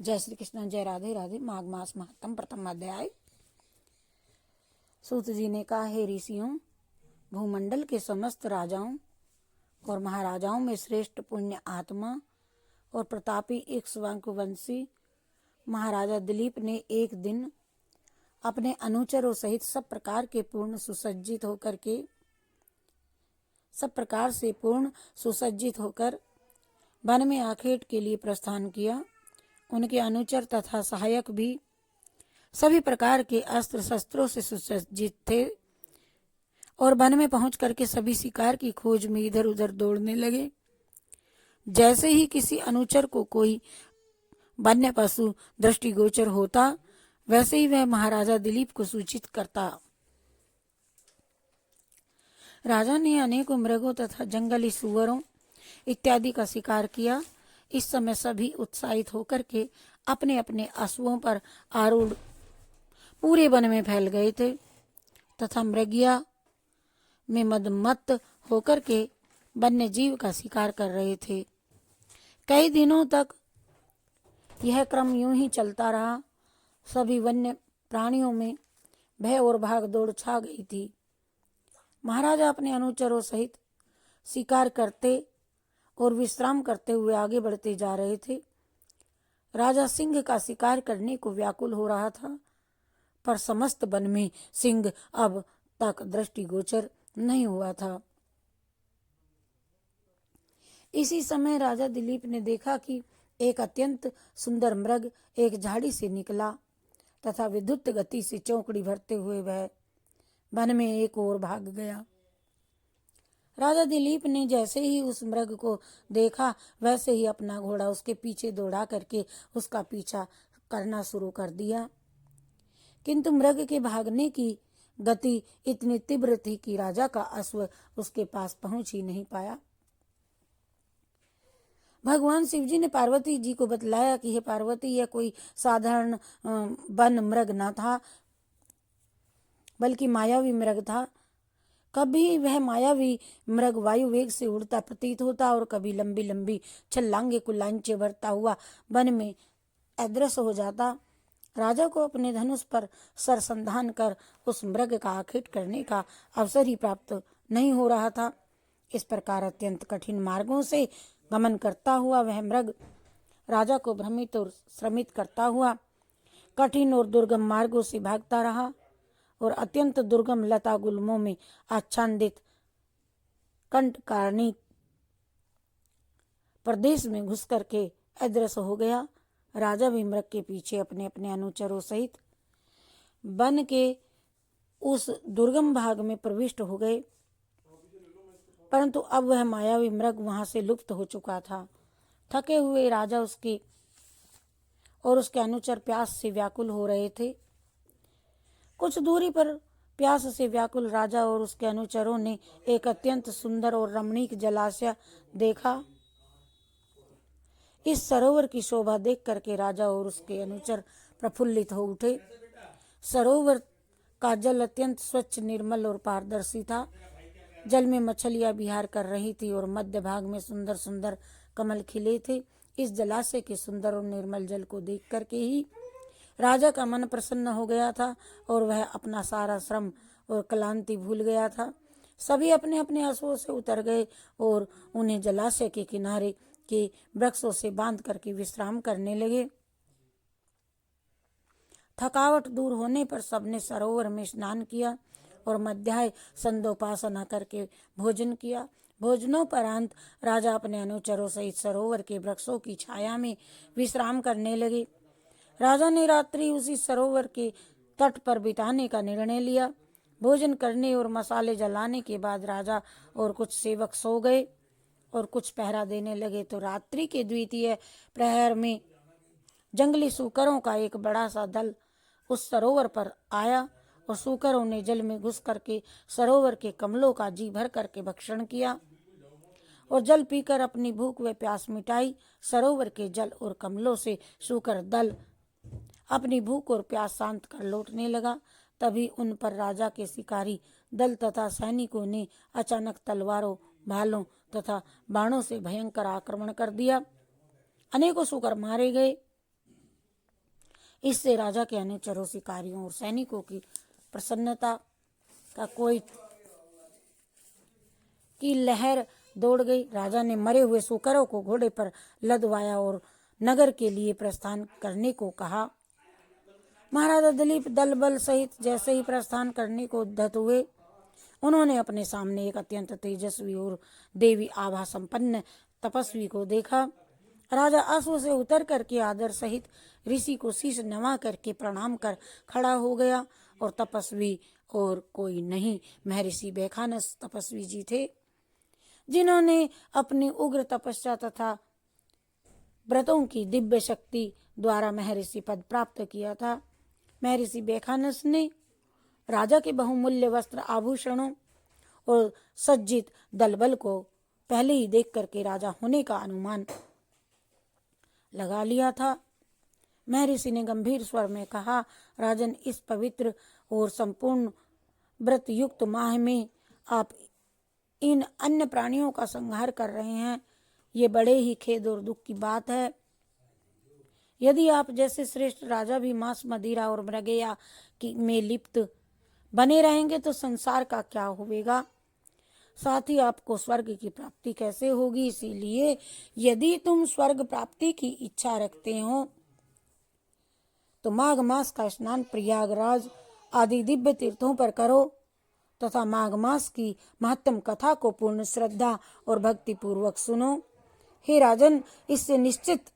जय श्री कृष्ण, जय राधे राधे। माघ मास महात्म प्रथम अध्याय। सूत जी ने कहा, हे ऋषियों, भूमंडल के समस्त राजाओं और महाराजाओं में श्रेष्ठ पुण्य आत्मा और प्रतापी इक्ष्वाकुवंशी महाराजा दिलीप ने एक दिन अपने अनुचरों सहित सब प्रकार से पूर्ण सुसज्जित होकर वन में आखेट के लिए प्रस्थान किया। उनके अनुचर तथा सहायक भी सभी प्रकार के अस्त्र शस्त्रों से सुसज्जित थे और वन में पहुंच करके सभी शिकार की खोज में इधर उधर दौड़ने लगे। जैसे ही किसी अनुचर को कोई वन्य पशु दृष्टिगोचर होता, वैसे ही वह महाराजा दिलीप को सूचित करता। राजा ने अनेकों मृगों तथा जंगली सुअरों इत्यादि का शिकार किया। इस समय सभी उत्साहित होकर के अपने अपने अश्वों पर आरूढ़ पूरे वन में फैल गए थे तथा मृगिया में मदमत्त होकर के वन्य जीव का शिकार कर रहे थे। कई दिनों तक यह क्रम यूं ही चलता रहा। सभी वन्य प्राणियों में भय और भाग दौड़ छा गई थी। महाराजा अपने अनुचरों सहित शिकार करते और विश्राम करते हुए आगे बढ़ते जा रहे थे। राजा सिंह का शिकार करने को व्याकुल हो रहा था, पर समस्त वन में सिंह अब तक दृष्टिगोचर नहीं हुआ था। इसी समय राजा दिलीप ने देखा कि एक अत्यंत सुंदर मृग एक झाड़ी से निकला तथा विद्युत गति से चौकड़ी भरते हुए वह वन में एक ओर भाग गया। राजा दिलीप ने जैसे ही उस मृग को देखा, वैसे ही अपना घोड़ा उसके पीछे दौड़ा करके उसका पीछा करना शुरू कर दिया। किंतु मृग के भागने की गति इतनी तीव्र थी कि राजा का अश्व उसके पास पहुंच ही नहीं पाया। भगवान शिव जी ने पार्वती जी को बतलाया कि हे पार्वती, यह कोई साधारण वन मृग न था, बल्कि मायावी मृग था। कभी वह मायावी मृग वायु वेग से उड़ता प्रतीत होता और कभी लंबी लंबी छलांगे कुलांचे भरता हुआ वन में अदृश्य हो जाता। राजा को अपने धनुष पर सरसंधान कर उस मृग का आखेट करने का अवसर ही प्राप्त नहीं हो रहा था। इस प्रकार अत्यंत कठिन मार्गों से गमन करता हुआ वह मृग राजा को भ्रमित और श्रमित करता हुआ कठिन और दुर्गम मार्गों से भागता रहा और अत्यंत दुर्गम लता गुल्मों में आच्छादित कंटकारणी प्रदेश में घुस करके अदृश्य हो गया। राजा भी मृग के पीछे अपने अपने अनुचरों सहित वन के उस दुर्गम भाग में प्रविष्ट हो गए, परंतु अब वह मायावी मृग वहां से लुप्त हो चुका था। थके हुए राजा उसके अनुचर प्यास से व्याकुल हो रहे थे। कुछ दूरी पर प्यास से व्याकुल राजा और उसके अनुचरों ने एक अत्यंत सुंदर और रमणीक जलाशय देखा। इस सरोवर की शोभा देख करके राजा और उसके अनुचर प्रफुल्लित हो उठे। सरोवर का जल अत्यंत स्वच्छ, निर्मल और पारदर्शी था। जल में मछलियां विहार कर रही थी और मध्य भाग में सुंदर सुंदर कमल खिले थे। इस जलाशय के सुंदर और निर्मल जल को देख करके ही राजा का मन प्रसन्न हो गया था और वह अपना सारा श्रम और क्लांति भूल गया था। सभी अपने अपने अश्वों से उतर गए और उन्हें जलाशय के किनारे के वृक्षों से बांध करके विश्राम करने लगे। थकावट दूर होने पर सबने सरोवर में स्नान किया और मध्याह्न संध्योपासना करके भोजन किया। भोजनोपरांत राजा अपने अनुचरों सहित सरोवर के वृक्षों की छाया में विश्राम करने लगे। राजा ने रात्रि उसी सरोवर के तट पर बिताने का निर्णय लिया। भोजन करने और मसाले जलाने के बाद राजा और कुछ सेवक सो गए और कुछ पहरा देने लगे। तो रात्रि के द्वितीय प्रहर में जंगली सूकरों का एक बड़ा सा दल उस सरोवर पर आया और सूकरों ने जल में घुस करके सरोवर के कमलों का जी भर करके भक्षण किया और जल पीकर अपनी भूख व प्यास मिटाई। सरोवर के जल और कमलों से सूकर दल अपनी भूख और प्यास शांत कर लौटने लगा। तभी उन पर राजा के शिकारी दल तथा सैनिकों ने अचानक तलवारों, भालों तथा बाणों से भयंकर आक्रमण कर दिया। अनेकों सूकर मारे गए इससे राजा के अनुचरों, शिकारियों और सैनिकों की प्रसन्नता का कोई की लहर दौड़ गई। राजा ने मरे हुए सूकरों को घोड़े पर लदवाया और नगर के लिए प्रस्थान करने को कहा। महाराजा दिलीप दल बल सहित जैसे ही प्रस्थान करने को उद्यत हुए, उन्होंने अपने सामने एक अत्यंत तेजस्वी और देवी आभा संपन्न तपस्वी को देखा। राजा अश्व से उतर करके आदर सहित ऋषि को शीश नवा करके प्रणाम कर खड़ा हो गया, और तपस्वी और कोई नहीं, महर्षि बैखानस तपस्वी जी थे, जिन्होंने अपनी उग्र तपस्या तथा व्रतों की दिव्य शक्ति द्वारा महर्षि पद प्राप्त किया था। महर्षि बैखानस ने राजा के बहुमूल्य वस्त्र, आभूषणों और सज्जित दलबल को पहले ही देख करके राजा होने का अनुमान लगा लिया था। महर्षि ने गंभीर स्वर में कहा, राजन, इस पवित्र और संपूर्ण व्रत युक्त माह में आप इन अन्य प्राणियों का संहार कर रहे हैं। ये बड़े ही खेद और दुख की बात है। यदि आप जैसे श्रेष्ठ राजा भी मांस, मदिरा और मृगया में लिप्त बने रहेंगे तो संसार का क्या होगा, साथ ही आपको स्वर्ग की प्राप्ति कैसे होगी। इसीलिए यदि तुम स्वर्ग प्राप्ति की इच्छा रखते हो तो माघ मास का स्नान प्रयागराज आदि दिव्य तीर्थों पर करो तथा माघ मास की महत्तम कथा को पूर्ण श्रद्धा और भक्ति पूर्वक सुनो। हे राजन, इससे निश्चित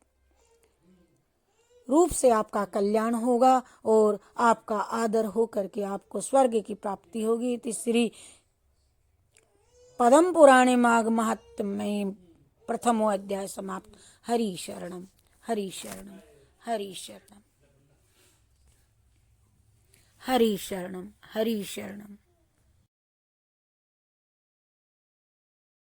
रूप से आपका कल्याण होगा और आपका आदर होकर के आपको स्वर्ग की प्राप्ति होगी। तीसरी पद्म पुराणे माघ महात्म्य प्रथमो अध्याय समाप्त। हरि शरणम, हरि शरणम, हरि शरणम, हरि शरणम, हरि शरणम।